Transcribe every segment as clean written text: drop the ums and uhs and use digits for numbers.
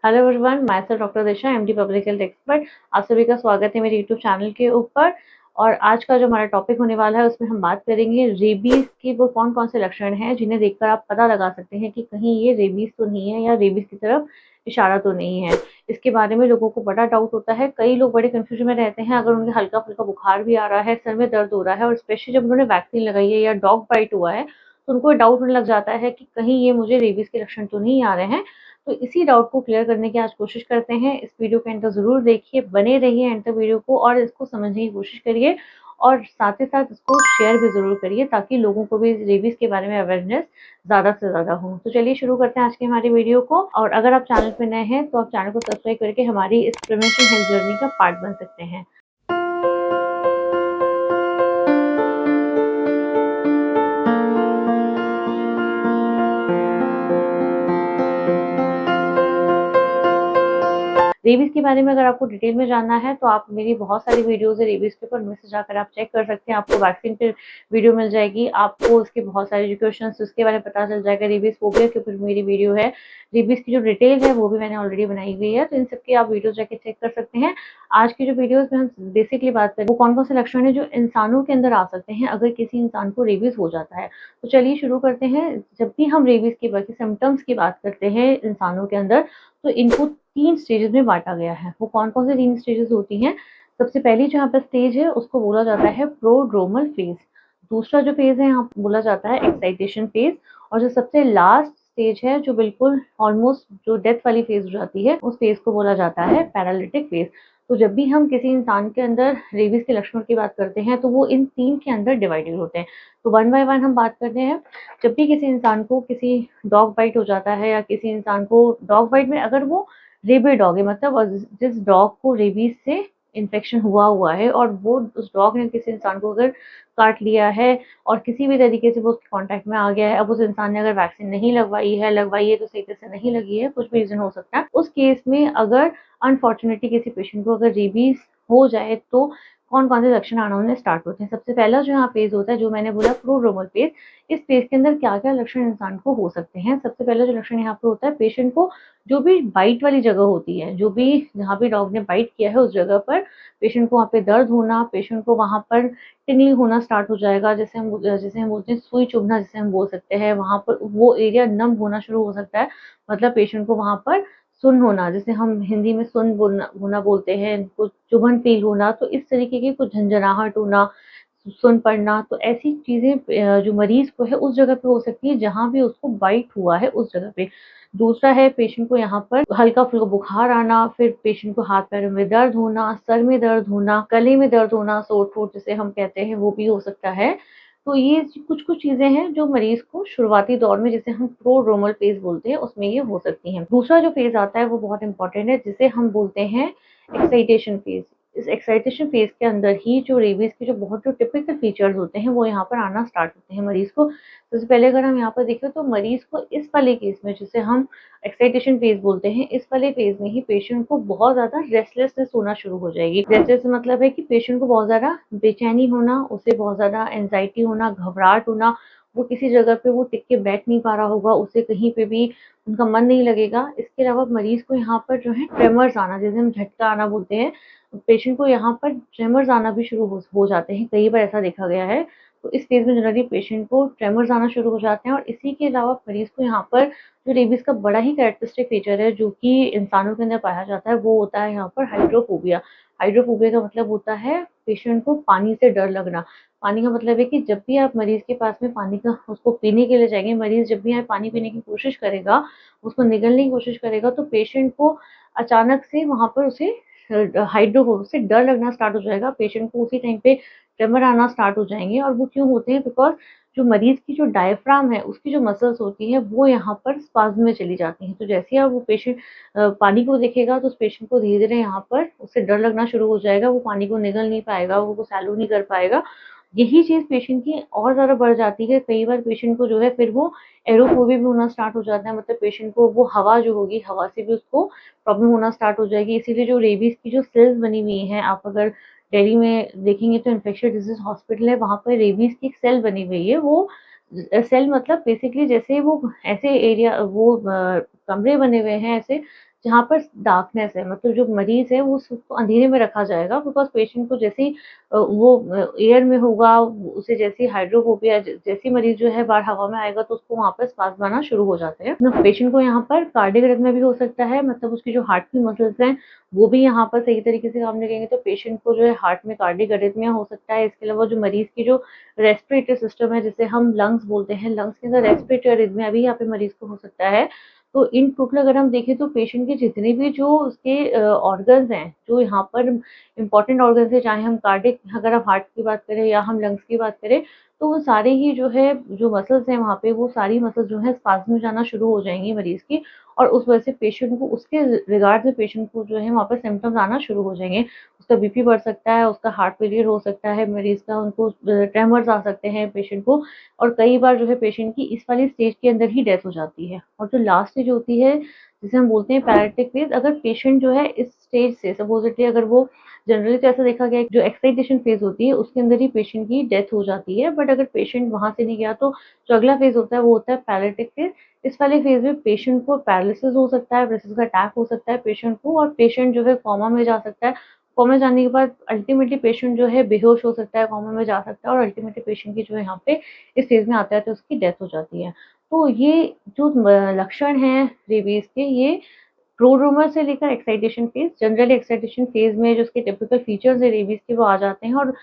Hello everyone, my self doctor Disha, MD public health expert. आप सभी का स्वागत है मेरे यूट्यूब चैनल के ऊपर। और आज का जो हमारा टॉपिक होने वाला है उसमें हम बात करेंगे रेबीज के वो कौन कौन से लक्षण हैं जिन्हें देखकर आप पता लगा सकते हैं कि कहीं ये रेबीज तो नहीं है या रेबीज की तरफ इशारा तो नहीं है। इसके बारे में लोगों को बड़ा डाउट होता है, कई लोग बड़े कंफ्यूजन में रहते हैं। अगर उन्हें हल्का फुल्का बुखार भी आ रहा है, सर में दर्द हो रहा है और स्पेशली जब उन्होंने वैक्सीन लगाई है या डॉग बाइट हुआ है तो उनको डाउट होने लग जाता है कि कहीं ये मुझे रेबीज के लक्षण तो नहीं आ रहे हैं। तो इसी डाउट को क्लियर करने की आज कोशिश करते हैं। इस वीडियो के एंड तक ज़रूर देखिए, बने रहिए एंड तक वीडियो को और इसको समझने की कोशिश करिए और साथ ही साथ इसको शेयर भी ज़रूर करिए ताकि लोगों को भी रेबीज़ के बारे में अवेयरनेस ज़्यादा से ज़्यादा हो। तो चलिए शुरू करते हैं आज की हमारी वीडियो को। और अगर आप चैनल पे नए हैं तो आप चैनल को सब्सक्राइब करके हमारी इस प्रिवेंशन हेल्थ जर्नी का पार्ट बन सकते हैं। रेबीज़ के बारे में अगर आपको डिटेल में जानना है तो आप मेरी बहुत सारी वीडियोज़ है रेबीज़ के ऊपर, उनमें से जाकर आप चेक कर सकते हैं। आपको वैक्सीन पे वीडियो मिल जाएगी, आपको उसके बहुत सारे जो क्वेश्चंस उसके बारे में पता चल जाएगा। रेबीज़ फोबिया के ऊपर मेरी वीडियो है, रेबीज़ की जो डिटेल है वो भी मैंने ऑलरेडी बनाई हुई है, तो इन सबकी आप वीडियोज़ जाके चेक कर सकते हैं। आज की जो वीडियोज़ में हम बेसिकली बात करें वो कौन-कौन से लक्षण हैं जो इंसानों के अंदर आ सकते हैं अगर किसी इंसान को रेबीज़ हो जाता है। तो चलिए शुरू करते हैं। जब भी हम रेबीज़ के बाकी सिम्पटम्स की बात करते हैं इंसानों के अंदर, तो इनको 3 स्टेजेस में बाँटा गया है। वो कौन-कौन से 3 स्टेजेस होती हैं? सबसे पहली जो यहाँ पे स्टेज है उसको बोला जाता है प्रोड्रोमल फेज़। दूसरा जो फेज़ है यहाँ बोला जाता है एक्साइटेशन फेज़। और जो सबसे लास्ट स्टेज है जो बिल्कुल ऑलमोस्ट जो डेथ वाली फेज़ हो जाती है, उस फेज़ को बोला जाता है पैरालिटिक फेज़। तो जब भी हम किसी इंसान के अंदर रेबीज़ के लक्षणों की बात करते हैं तो वो इन 3 के अंदर डिवाइडेड होते हैं। तो वन बाय वन हम बात करते हैं। जब भी किसी इंसान को किसी डॉग बाइट हो जाता है या किसी इंसान को डॉग बाइट में अगर वो रेबी डॉग है, मतलब जिस डॉग को रेबीज से इन्फेक्शन हुआ है और वो उस डॉग ने किसी इंसान को अगर काट लिया है और किसी भी तरीके से वो उसके कांटेक्ट में आ गया है, अब उस इंसान ने अगर वैक्सीन नहीं लगवाई है तो सही तरह से नहीं लगी है, कुछ भी रीजन हो सकता है। उस केस में अगर अनफॉर्चुनेटली किसी पेशेंट को अगर रेबीज हो जाए तो कौन-कौन से लक्षण आना उन्हें स्टार्ट होते हैं। सबसे पहला जो यहाँ फेज़ होता है, जो मैंने बोला प्रोड्रोमल फेज़, इस फेज़ के अंदर क्या-क्या लक्षण इंसान को हो सकते हैं। सबसे पहला जो लक्षण यहाँ पे होता है, पेशेंट को जो भी बाइट वाली जगह होती है, जो भी जहाँ भी डॉग ने बाइट किया है उस जगह पर पेशेंट को वहाँ पे दर्द होना, पेशेंट को वहाँ पर टिंगलिंग होना स्टार्ट हो जाएगा। जैसे हम बोलते हैं सुई चुभना जिसे हम बोल सकते हैं, वहाँ पर वो एरिया नम होना शुरू हो सकता है। मतलब पेशेंट को वहाँ पर सुन्न होना, जिसे हम हिंदी में सुन्न बोलना होना बोलते हैं, कुछ चुभन फ़ील होना, तो इस तरीके की कुछ झंझनाहट होना, सुन्न पड़ना, तो ऐसी चीज़ें जो मरीज़ को है उस जगह पे हो सकती है जहाँ भी उसको बाइट हुआ है उस जगह पे। दूसरा है पेशेंट को यहाँ पर हल्का-फुल्का बुखार आना, फिर पेशेंट को हाथ-पैरों में दर्द होना, सर में दर्द होना, गले में दर्द होना, सोर थ्रोट जिसे हम कहते हैं वो भी हो सकता है। तो ये कुछ-कुछ चीज़ें हैं जो मरीज़ को शुरुआती दौर में, जिसे हम प्रोड्रोमल फ़ेज़ बोलते हैं, उसमें ये हो सकती हैं। दूसरा जो फ़ेज़ आता है वो बहुत इम्पोर्टेंट है, जिसे हम बोलते हैं एक्साइटेशन फ़ेज़। इस एक्साइटेशन फ़ेज़ के अंदर ही जो रेबीज़ के जो टिपिकल फ़ीचर्स होते हैं वो यहाँ पर आना स्टार्ट होते हैं मरीज़ को। सबसे पहले अगर हम यहाँ पर देखें तो मरीज़ को इस वाले केस में, जिसे हम एक्साइटेशन फ़ेज़ बोलते हैं, इस वाले फ़ेज़ में ही पेशेंट को बहुत ज़्यादा रेस्टलेसनेस होना शुरू हो जाएगी। रेस्टलेस मतलब है कि पेशेंट को बहुत ज़्यादा बेचैनी होना, उसे बहुत ज़्यादा एंग्ज़ायटी होना, घबराहट होना, वो किसी जगह पे वो टिक के बैठ नहीं पा रहा होगा, उसे कहीं पे भी उनका मन नहीं लगेगा। इसके अलावा मरीज़ को यहाँ पर जो है ट्रेमर्स आना, जिसे हम झटका आना बोलते हैं, पेशेंट को यहाँ पर ट्रेमर्स आना भी शुरू हो जाते हैं, कई बार ऐसा देखा गया है। तो इस फ़ेज़ में जनरली पेशेंट को ट्रेमर्स आना शुरू हो जाते हैं और इसी के अलावा मरीज़ को यहाँ पर जो रेबीज़ का बड़ा ही कैरेक्टरिस्टिक फ़ीचर है, जो कि इंसानों के अंदर पाया जाता है, वो होता है यहाँ पर हाइड्रोफोबिया। हाइड्रोफोबिया का मतलब होता है पेशेंट को पानी से डर लगना। पानी का मतलब है कि जब भी आप मरीज़ के पास में पानी का उसको पीने के लिए जाएँगे, मरीज़ जब भी यहाँ पानी पीने की कोशिश करेगा, उसको निगलने की कोशिश करेगा, तो पेशेंट को अचानक से वहाँ पर उसे हाइड्रोफोबिया से डर लगना स्टार्ट हो जाएगा। पेशेंट को उसी टाइम पे ट्रेमर आना स्टार्ट हो जाएँगे और वो क्यों होते हैं? बिकॉज़ जो मरीज़ की जो डायफ्राम है, उसकी जो मसल्स होती हैं, वो यहाँ पर स्पाज़्म में चली जाती हैं। तो जैसे ही अब वो पेशेंट पानी को देखेगा, तो उस पेशेंट को धीरे-धीरे यहाँ पर उसे डर लगना शुरू हो जाएगा, वो पानी को निगल नहीं पाएगा, वो सैलो नहीं कर पाएगा। यही चीज़ पेशेंट की और ज़्यादा बढ़ जाती है। कई बार पेशेंट को जो है फिर वो एरोफोबिया भी होना स्टार्ट हो जाता है, मतलब पेशेंट को वो हवा जो होगी, हवा से भी उसको प्रॉब्लम होना स्टार्ट हो जाएगी। इसीलिए जो रेबीज़ की जो सेल्स बनी हुई हैं, आप अगर दिल्ली में देखेंगे तो इन्फेक्शियस डिजीज़ हॉस्पिटल है, वहाँ पर रेबीज़ की एक सेल बनी हुई है। वो सेल मतलब बेसिकली जैसे वो ऐसे एरिया वो कमरे बने हुए हैं ऐसे, जहाँ पर डार्कनेस है, मतलब जो मरीज़ है वो उसको अंधेरे में रखा जाएगा, बिकॉज़ पेशेंट को जैसे ही एयर में होगा, उसे जैसे ही हाइड्रोफोबिया जैसे ही मरीज़ जो है बाहर हवा में आएगा तो उसको वहाँ पर स्पाज़्म आना शुरू हो जाते हैं। मतलब पेशेंट को यहाँ पर कार्डियक अरिथमिया भी हो सकता है, मतलब उसकी जो हार्ट की मसल्स हैं वो भी यहाँ पर सही तरीके से काम नहीं करेंगे, तो पेशेंट को जो है हार्ट में कार्डियक अरिथमिया हो सकता है। इसके अलावा जो मरीज़ की जो रेस्पिरेटरी सिस्टम है, जिसे हम लंग्स बोलते हैं, लंग्स के अंदर रेस्पिरेटरी अरिथमिया भी यहाँ पे मरीज़ को हो सकता है। तो इन टोटल अगर हम देखें तो पेशेंट के जितने भी जो उसके ऑर्गन्स हैं, जो यहाँ पर इम्पोर्टेंट ऑर्गन्स हैं, चाहे हम कार्डियक अगर हम हार्ट की बात करें या हम लंग्स की बात करें, तो वो सारे ही जो है, जो मसल्स हैं वहाँ पे, वो सारी मसल्स जो है स्पाज़्म में जाना शुरू हो जाएँगी मरीज़ की, और उस वजह से पेशेंट को उसके रिगार्ड में पेशेंट को जो है वहाँ पे सिम्पटम्स आना शुरू हो जाएँगे। उसका बीपी बढ़ सकता है, उसका हार्ट फेलियर हो सकता है मरीज़ का, उनको ट्रेमर्स आ सकते हैं पेशेंट को, और कई बार जो है पेशेंट की इस वाली स्टेज के अंदर ही डेथ हो जाती है। और जो लास्ट स्टेज होती है, जिसे हम बोलते हैं पैरालिटिक फेज़, अगर पेशेंट जो है इस स्टेज से सपोज़िटली, अगर वो जनरली तो ऐसा देखा गया है कि जो एक्साइटेशन फेज़ होती है उसके अंदर ही पेशेंट की डेथ हो जाती है। बट अगर पेशेंट वहाँ से नहीं गया तो जो अगला फेज़ होता है वो होता है पैरालिटिक फेज़। इस वाले फेज़ में पेशेंट को पैरालिसिस हो सकता है, पैरालिसिस का अटैक हो सकता है पेशेंट को, और पेशेंट जो है कोमा में जा सकता है। कोमा जाने के बाद अल्टीमेटली पेशेंट जो है बेहोश हो सकता है, कोमा में जा सकता है, और अल्टीमेटली पेशेंट की जो है यहाँ पे इस फेज़ में आता है तो उसकी डेथ हो जाती है। तो ये जो लक्षण हैं रेबीज़ के, ये प्रोड्रोमा से लेकर excitation phase, generally excitation phase में जो उसके टिपिकल फीचर्स हैं रेबीज़ के वो आ जाते हैं, और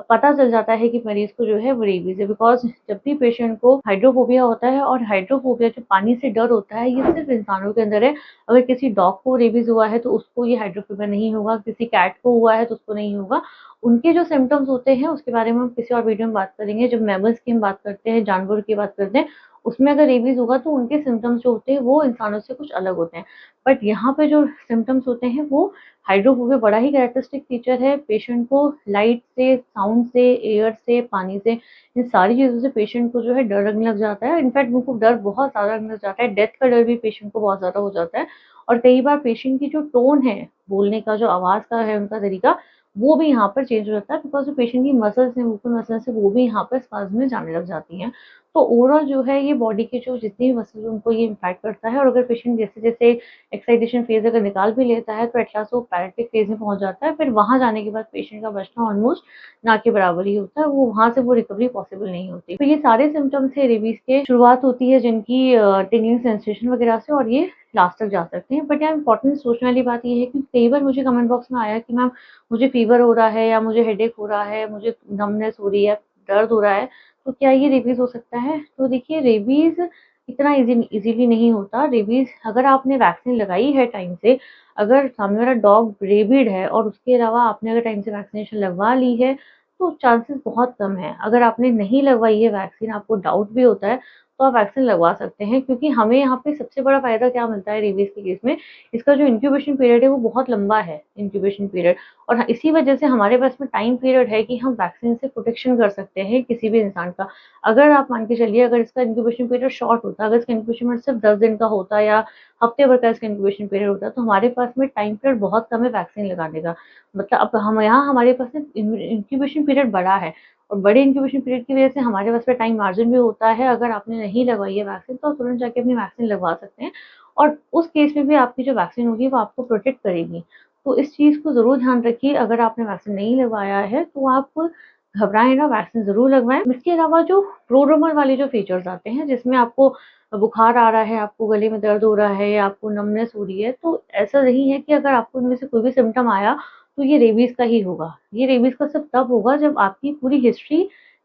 पता चल जाता है कि मरीज़ को जो है वो रेबीज़ है, बिकॉज़ जब भी पेशेंट को हाइड्रोफोबिया होता है, और हाइड्रोफोबिया जो पानी से डर होता है, ये सिर्फ़ इंसानों के अंदर है। अगर किसी डॉग को रेबीज़ हुआ है तो उसको ये हाइड्रोफोबिया नहीं होगा, किसी कैट को हुआ है तो उसको नहीं होगा। उनके जो सिम्पटम्स होते हैं उसके बारे में हम किसी और वीडियो में बात करेंगे। जब मैमल्स की हम बात करते हैं, जानवरों की बात करते हैं, उसमें अगर रेबीज़ होगा तो उनके सिम्पटम्स जो होते हैं वो इंसानों से कुछ अलग होते हैं। बट यहाँ पे जो सिम्पटम्स होते हैं वो हाइड्रोफोबिया बड़ा ही कैरेक्टरिस्टिक फीचर है। पेशेंट को लाइट से, साउंड से, एयर से, पानी से, इन सारी चीज़ों से पेशेंट को जो है डर लगने लग जाता है। इनफैक्ट उनको डर बहुत ज़्यादा लगने लग जाता है, डेथ का डर भी पेशेंट को बहुत ज़्यादा हो जाता है, और कई बार पेशेंट की जो टोन है, बोलने का जो आवाज़ का है उनका तरीका, वो भी यहाँ पर चेंज हो जाता है, बिकॉज़ जो पेशेंट की मसल्स हैं, वोकल मसल्स हैं, वो भी यहाँ पर स्पाज़्म में जाने लग जाती हैं। तो ओवरऑल जो है ये बॉडी के जो जितनी भी मसल्स हैं उनको ये इम्पैक्ट करता है, और अगर पेशेंट जैसे-जैसे एक्साइटेशन फेज़ अगर निकाल भी लेता है तो एट लास्ट वो पैरालिटिक फेज़ में पहुँच जाता है। फिर वहाँ जाने के बाद पेशेंट का बचना ऑलमोस्ट ना के बराबर ही होता है, वो वहाँ से वो रिकवरी पॉसिबल नहीं होती। तो ये सारे सिम्पटम्स है रेबीज़ के, शुरुआत होती है जिनकी टिंगलिंग सेंसेशन वगैरह से, और ये लास्ट तक जा सकते हैं। बट यहाँ इम्पोर्टेंट सोचने वाली बात ये है कि कई बार मुझे कमेंट बॉक्स में आया कि मैम मुझे फ़ीवर हो रहा है, या मुझे हेडेक हो रहा है, मुझे नमनेस हो रही है, दर्द हो रहा है, तो क्या ये रेबीज़ हो सकता है? तो देखिए, रेबीज़ इतना ईज़िली नहीं होता। रेबीज़ अगर आपने वैक्सीन लगाई है टाइम से, अगर सामने वाला डॉग रेबिड है और उसके अलावा आपने अगर टाइम से वैक्सीनेशन लगवा ली है, तो चांसेस बहुत कम हैं। अगर आपने नहीं लगवाई है वैक्सीन, आपको डाउट भी होता है, तो आप वैक्सीन लगवा सकते हैं, क्योंकि हमें यहाँ पे सबसे बड़ा फ़ायदा क्या मिलता है रेबीज़ के केस में, इसका जो इंक्यूबेशन पीरियड है वो बहुत लंबा है, इंक्यूबेशन पीरियड, और इसी वजह से हमारे पास में टाइम पीरियड है कि हम वैक्सीन से प्रोटेक्शन कर सकते हैं किसी भी इंसान का। अगर आप मान के चलिए, अगर इसका इंक्यूबेशन पीरियड शॉर्ट होता, अगर इसका इंक्यूबेशन पीरियड सिर्फ 10 दिन का होता, या हफ्ते भर का इसका इंक्यूबेशन पीरियड होता, तो हमारे पास में टाइम पीरियड बहुत कम है वैक्सीन लगाने का। मतलब अब हम यहाँ हमारे पास में इंक्यूबेशन पीरियड बड़ा है, और बड़े इंक्यूबेशन पीरियड की वजह से हमारे पास में टाइम मार्जिन भी होता है। अगर आपने नहीं लगवाई है वैक्सीन, तो आप तुरंत जाके अपनी वैक्सीन लगवा सकते हैं, और उस केस में भी आपकी जो वैक्सीन होगी वो आपको प्रोटेक्ट करेगी। तो इस चीज़ को ज़रूर ध्यान रखिए, अगर आपने वैक्सीन नहीं लगवाया है तो आप घबराएँ ना, वैक्सीन ज़रूर लगवाएँ। इसके अलावा जो प्रोड्रोमल वाले जो फीचर्स आते हैं, जिसमें आपको बुखार आ रहा है, आपको गले में दर्द हो रहा है, या आपको नमनेस हो रही है, तो ऐसा नहीं है कि अगर आपको इनमें से कोई भी सिम्पटम आया तो ये रेबीज़ का ही होगा। ये रेबीज़ का सिर्फ तब होगा जब आपकी पूरी हिस्ट्री,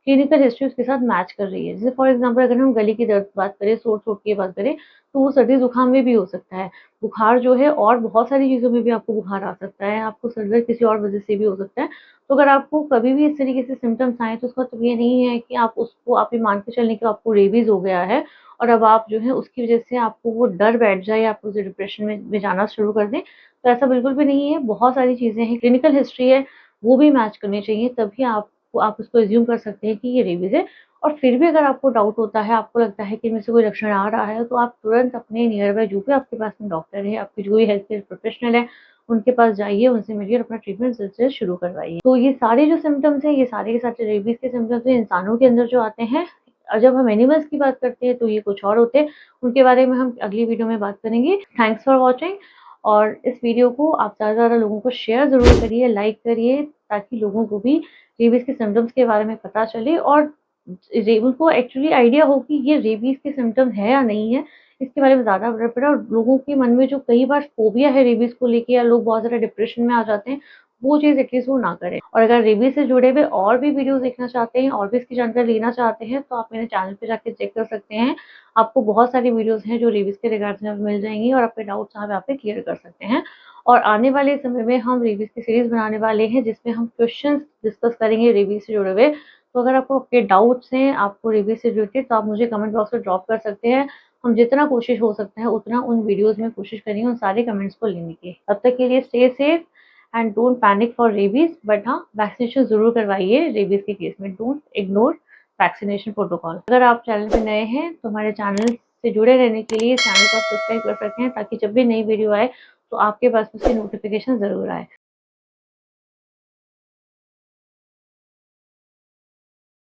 क्लिनिकल हिस्ट्री उसके साथ मैच कर रही है। जैसे फॉर एग्ज़ाम्पल अगर हम गले की दर्द की बात करें, सोट-सोट की बात करें, तो वो सर्दी-जुकाम में भी हो सकता है। बुखार जो है और बहुत सारी चीज़ों में भी आपको बुखार आ सकता है, आपको सर दर्द किसी और वजह से भी हो सकता है। तो अगर आपको कभी भी इस तरीके से सिम्पटम्स आएँ, तो उसका मतलब ये नहीं है कि आप ये मान के चलें कि आपको रेबीज़ हो गया है, और अब आप जो है उसकी वजह से आपको वो डर बैठ जाए, या आप उस डिप्रेशन में जाना शुरू कर दें, तो ऐसा बिल्कुल भी नहीं है। बहुत सारी चीज़ें हैं, क्लिनिकल हिस्ट्री है, वो भी मैच करनी चाहिए, तभी आप उसको अज़्यूम कर सकते हैं कि ये रेबीज़ है। और फिर भी अगर आपको डाउट होता है, आपको लगता है कि इनमें से कोई लक्षण आ रहा है, तो आप तुरंत अपने नियर बाय जो भी आपके पास में डॉक्टर है, आपके जो भी हेल्थ केयर प्रोफेशनल है, उनके पास जाइए, उनसे मिलिए और अपना ट्रीटमेंट जल्द से शुरू करवाइए। तो ये सारे जो सिम्पटम्स हैं, ये सारे के सारे रेबीज़ के सिम्पटम्स हैं, इंसानों के अंदर जो आते हैं, और जब हम एनिमल्स की बात करते हैं, तो ये कुछ और होते हैं। उनके बारे में हम अगली वीडियो में बात करेंगे। Thanks for watching. और इस वीडियो को आप ज़्यादा से ज़्यादा लोगों को शेयर ज़रूर करिए, लाइक करिए, ताकि लोगों को भी रेबीज़ के सिम्पटम्स के बारे में पता चले और उनको एक्चुअली आइडिया हो कि ये रेबीज़ के सिम्पटम्स है या नहीं है, इसके बारे में ज़्यादा पता पड़े। और लोगों के मन में जो कई बार फ़ोबिया है रेबीज़ को लेके, या लोग बहुत ज़्यादा डिप्रेशन में आ जाते हैं, वो चीज़ एटलीस्ट वो ना करें। और अगर रेबीज़ से जुड़े हुए और भी वीडियोज़ देखना चाहते हैं और भी इसकी जानकारी लेना चाहते हैं, तो आप मेरे चैनल पे जाके चेक कर सकते हैं। आपको बहुत सारी वीडियोज़ हैं जो रेबीज़ के रिगार्डिंग में मिल जाएँगी और आपके डाउट्स यहाँ पे क्लियर कर सकते हैं। और आने वाले समय में हम रेबीज़ की सीरीज़ बनाने वाले हैं, जिसमें हम क्वेश्चंस डिस्कस करेंगे रेबीज़ से जुड़े हुए। तो अगर आपको आपके डाउट्स हैं, आपको रेबीज़ से रिलेटेड, तो आप मुझे कमेंट बॉक्स में ड्रॉप कर सकते हैं। हम जितना कोशिश हो सकता है उतना उन वीडियोज़ में कोशिश करेंगे उन सारे कमेंट्स को लेने की। तब तक के लिए stay safe and don't panic for rabies, but हाँ, वैक्सीनेशन ज़रूर करवाइए रेबीज़ के केस में। Don't ignore vaccination protocol. अगर आप चैनल पे नए हैं तो हमारे चैनल से जुड़े रहने के लिए चैनल को सब्सक्राइब कर सकते हैं, ताकि जब भी नई वीडियो आए तो आपके पास उसकी नोटिफिकेशन ज़रूर आए।